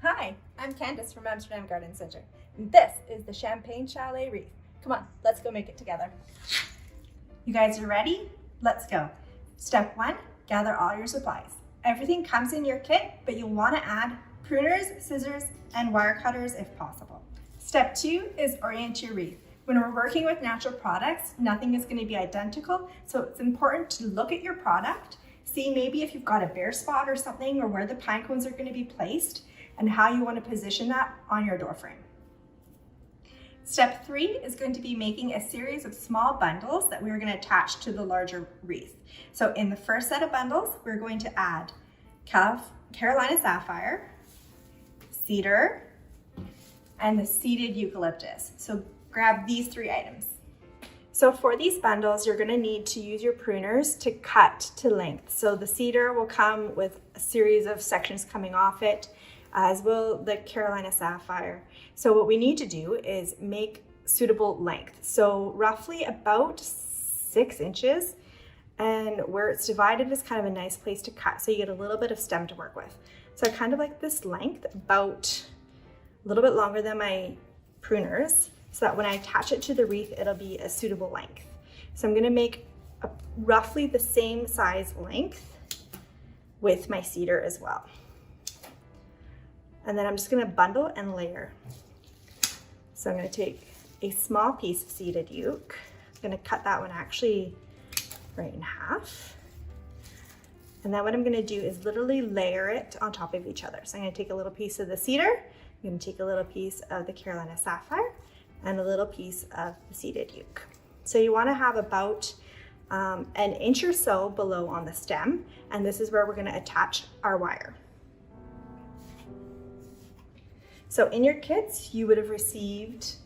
Hi, I'm Candace from Amsterdam Garden Center, and this is the Champagne Chalet Wreath. Come on, let's go make it together. You guys are ready? Let's go. Step 1, gather all your supplies. Everything comes in your kit, but you'll want to add pruners, scissors, and wire cutters if possible. Step 2 is orient your wreath. When we're working with natural products, nothing is going to be identical, so it's important to look at your product, see maybe if you've got a bare spot or something, or where the pine cones are going to be placed, and how you want to position that on your door frame. Step 3 is going to be making a series of small bundles that we're going to attach to the larger wreath. So in the first set of bundles, we're going to add Carolina Sapphire, Cedar, and the Seeded Eucalyptus. So grab these 3 items. So for these bundles, you're going to need to use your pruners to cut to length. So the cedar will come with a series of sections coming off it, as will the Carolina Sapphire. So what we need to do is make suitable length. So roughly about 6 inches, and where it's divided is kind of a nice place to cut. So you get a little bit of stem to work with. So I kind of like this length, about a little bit longer than my pruners, so that when I attach it to the wreath, it'll be a suitable length. So I'm gonna make roughly the same size length with my cedar as well. And then I'm just gonna bundle and layer. So I'm gonna take a small piece of seeded euc. I'm gonna cut that one actually right in half. And then what I'm gonna do is literally layer it on top of each other. So I'm gonna take a little piece of the cedar, I'm gonna take a little piece of the Carolina Sapphire, and a little piece of the seeded euc. So you wanna have about an inch or so below on the stem, and this is where we're gonna attach our wire. So in your kits, you would have received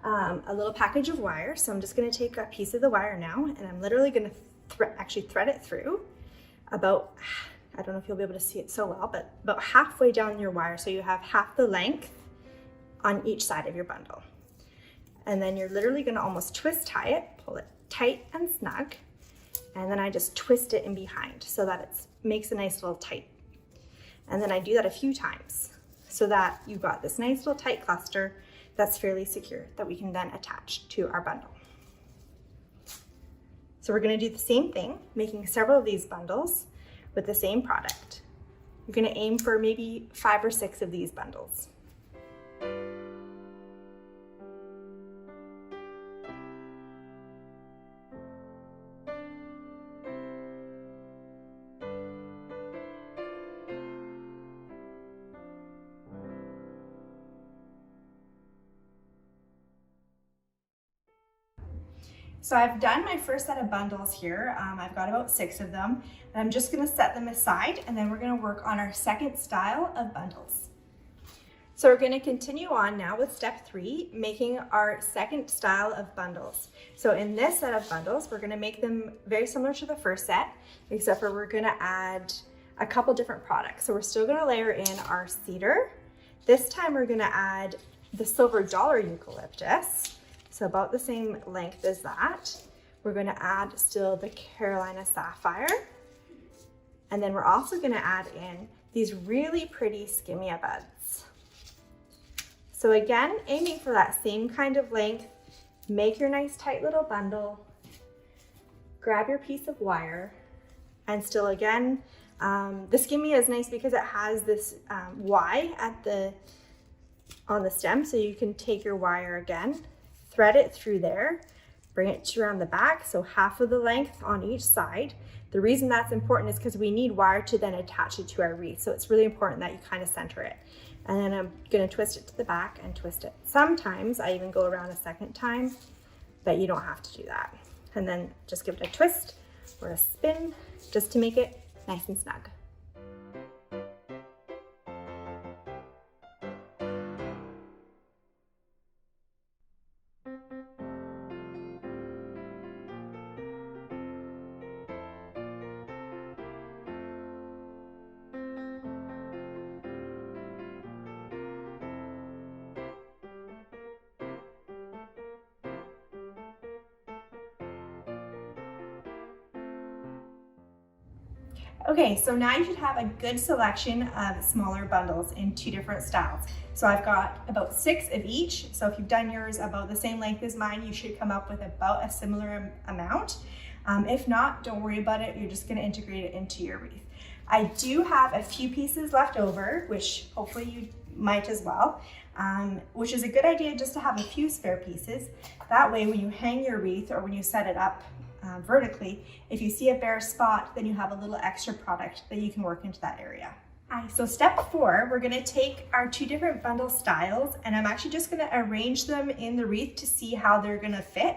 a little package of wire. So I'm just gonna take a piece of the wire now, and I'm literally gonna actually thread it through about, I don't know if you'll be able to see it so well, but about halfway down your wire. So you have half the length on each side of your bundle. And then you're literally gonna almost twist tie it, pull it tight and snug, and then I just twist it in behind so that it makes a nice little tight. And then I do that a few times, so that you've got this nice little tight cluster that's fairly secure that we can then attach to our bundle. So we're gonna do the same thing, making several of these bundles with the same product. You're gonna aim for maybe 5 or 6 of these bundles. So I've done my first set of bundles here. I've got about 6 of them, and I'm just gonna set them aside, and then we're gonna work on our second style of bundles. So we're gonna continue on now with step 3, making our second style of bundles. So in this set of bundles, we're gonna make them very similar to the first set, except for we're gonna add a couple different products. So we're still gonna layer in our cedar. This time we're gonna add the silver dollar eucalyptus. So about the same length as that. We're gonna add still the Carolina Sapphire. And then we're also gonna add in these really pretty Skimmia buds. So again, aiming for that same kind of length, make your nice tight little bundle, grab your piece of wire, and still again, the Skimmia is nice because it has this Y on the stem, so you can take your wire again, thread it through there, bring it around the back, so half of the length on each side. The reason that's important is because we need wire to then attach it to our wreath, so it's really important that you kind of center it. And then I'm gonna twist it to the back and twist it. Sometimes I even go around a second time, but you don't have to do that. And then just give it a twist or a spin just to make it nice and snug. Okay, so now you should have a good selection of smaller bundles in 2 different styles. So I've got about 6 of each. So if you've done yours about the same length as mine, you should come up with about a similar amount. If not, don't worry about it. You're just gonna integrate it into your wreath. I do have a few pieces left over, which hopefully you might as well, which is a good idea just to have a few spare pieces. That way when you hang your wreath or when you set it up vertically, if you see a bare spot, then you have a little extra product that you can work into that area. So step 4, we're gonna take our 2 different bundle styles, and I'm actually just gonna arrange them in the wreath to see how they're gonna fit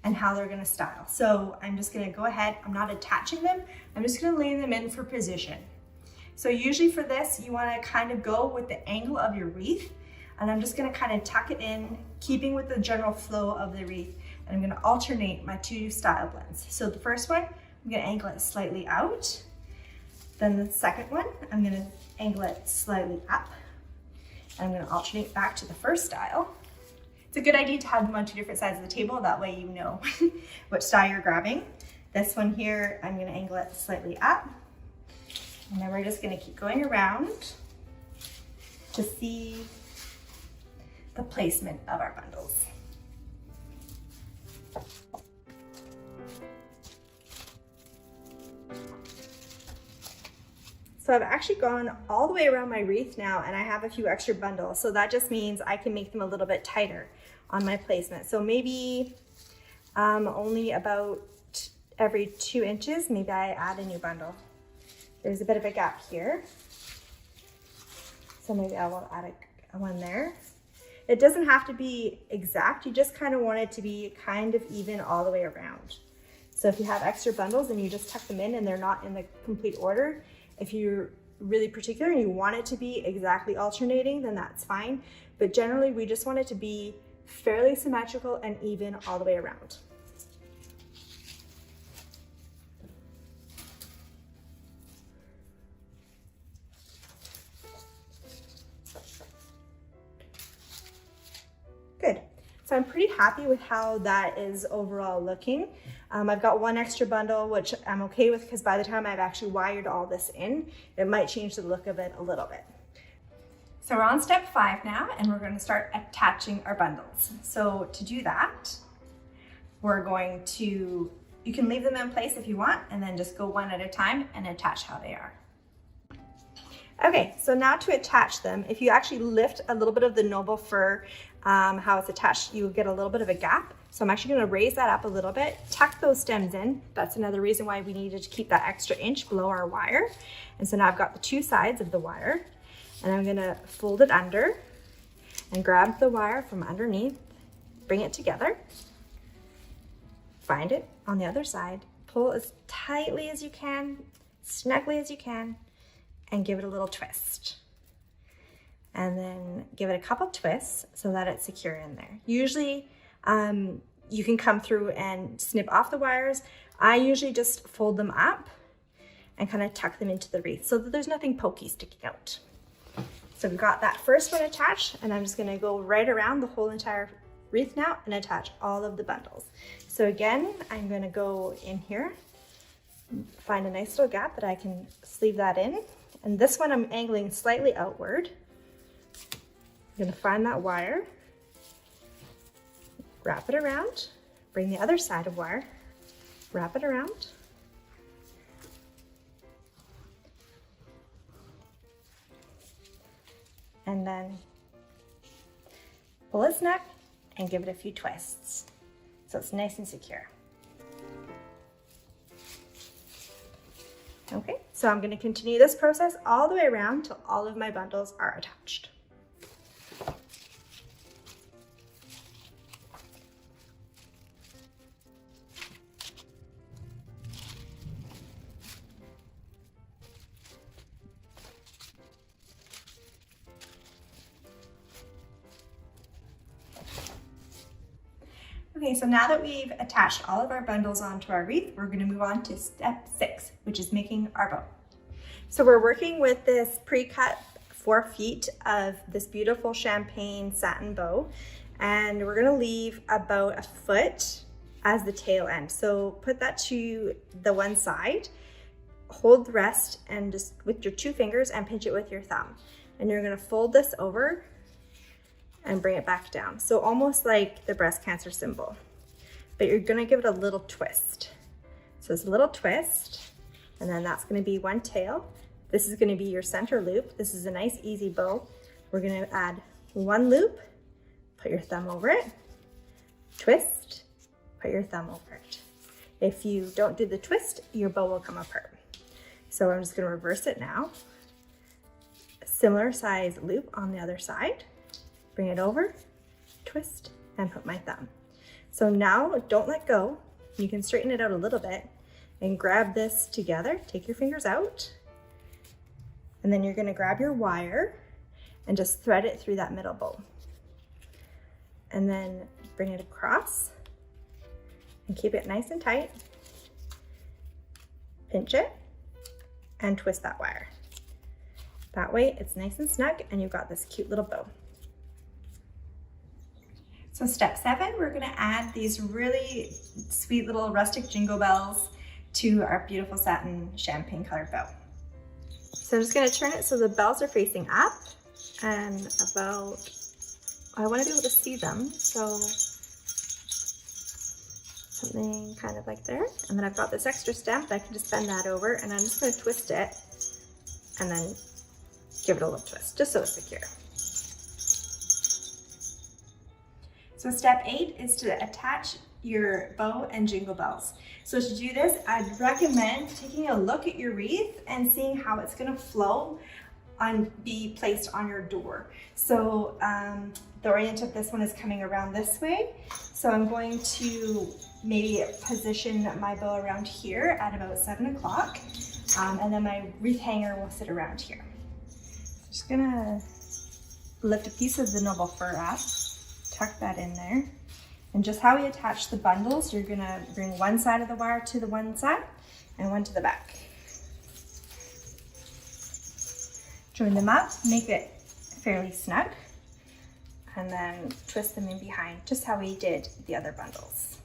and how they're gonna style. So I'm just gonna go ahead, I'm not attaching them, I'm just gonna lay them in for position. So usually for this, you wanna kind of go with the angle of your wreath, and I'm just gonna kind of tuck it in, keeping with the general flow of the wreath. And I'm gonna alternate my 2 style blends. So the first one, I'm gonna angle it slightly out. Then the second one, I'm gonna angle it slightly up. And I'm gonna alternate back to the first style. It's a good idea to have them on 2 different sides of the table, that way you know what style you're grabbing. This one here, I'm gonna angle it slightly up. And then we're just gonna keep going around to see the placement of our bundles. So I've actually gone all the way around my wreath now, and I have a few extra bundles. So that just means I can make them a little bit tighter on my placement. So maybe only about every 2 inches, maybe I add a new bundle. There's a bit of a gap here. So maybe I will add a one there. It doesn't have to be exact. You just kind of want it to be kind of even all the way around. So if you have extra bundles and you just tuck them in and they're not in the complete order, if you're really particular and you want it to be exactly alternating, then that's fine. But generally, we just want it to be fairly symmetrical and even all the way around. Good. So I'm pretty happy with how that is overall looking. I've got 1 extra bundle, which I'm okay with because by the time I've actually wired all this in, it might change the look of it a little bit. So we're on step 5 now, and we're going to start attaching our bundles. So to do that, we're going to, you can leave them in place if you want, and then just go one at a time and attach how they are. Okay, so now to attach them, if you actually lift a little bit of the noble fir, how it's attached, you get a little bit of a gap. So I'm actually gonna raise that up a little bit, tuck those stems in. That's another reason why we needed to keep that extra inch below our wire. And so now I've got the 2 sides of the wire, and I'm gonna fold it under and grab the wire from underneath, bring it together, find it on the other side, pull as tightly as you can, snugly as you can, and give it a little twist. And then give it a couple twists so that it's secure in there. Usually you can come through and snip off the wires. I usually just fold them up and kind of tuck them into the wreath so that there's nothing pokey sticking out. So we've got that first one attached, and I'm just gonna go right around the whole entire wreath now and attach all of the bundles. So again, I'm gonna go in here, find a nice little gap that I can sleeve that in. And this one I'm angling slightly outward. I'm gonna find that wire, wrap it around, bring the other side of wire, wrap it around, and then pull its neck and give it a few twists so it's nice and secure. Okay, so I'm going to continue this process all the way around till all of my bundles are attached. Okay, so now that we've attached all of our bundles onto our wreath, we're going to move on to step 6, which is making our bow. So we're working with this pre-cut 4 feet of this beautiful champagne satin bow, and we're going to leave about 1 foot as the tail end. So put that to the one side, hold the rest and just with your 2 fingers and pinch it with your thumb. And you're gonna fold this over and bring it back down. So almost like the breast cancer symbol, but you're gonna give it a little twist. So it's a little twist, and then that's gonna be one tail. This is gonna be your center loop. This is a nice easy bow. We're gonna add 1 loop, put your thumb over it, twist, put your thumb over it. If you don't do the twist, your bow will come apart. So I'm just gonna reverse it now. A similar size loop on the other side, bring it over, twist, and put my thumb. So now don't let go. You can straighten it out a little bit and grab this together. Take your fingers out, and then you're gonna grab your wire and just thread it through that middle bow. And then bring it across and keep it nice and tight. Pinch it and twist that wire. That way it's nice and snug and you've got this cute little bow. So step 7, we're gonna add these really sweet little rustic jingle bells to our beautiful satin champagne color bow. So I'm just gonna turn it so the bells are facing up and about, I wanna be able to see them, so something kind of like there. And then I've got this extra stem, I can just bend that over, and I'm just gonna twist it and then give it a little twist, just so it's secure. So step 8 is to attach your bow and jingle bells. So to do this, I'd recommend taking a look at your wreath and seeing how it's gonna flow and be placed on your door. So the orient of this one is coming around this way. So I'm going to maybe position my bow around here at about 7 o'clock. And then my wreath hanger will sit around here. Just gonna lift a piece of the noble fir up, tuck that in there. And just how we attach the bundles, you're gonna bring one side of the wire to the one side and one to the back. Join them up, make it fairly snug, and then twist them in behind, just how we did the other bundles.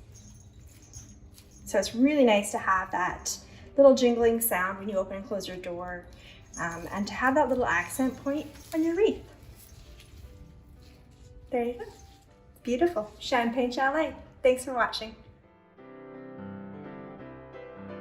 So it's really nice to have that little jingling sound when you open and close your door, and to have that little accent point on your wreath. There you go. Beautiful. Champagne Chalet. Thanks for watching.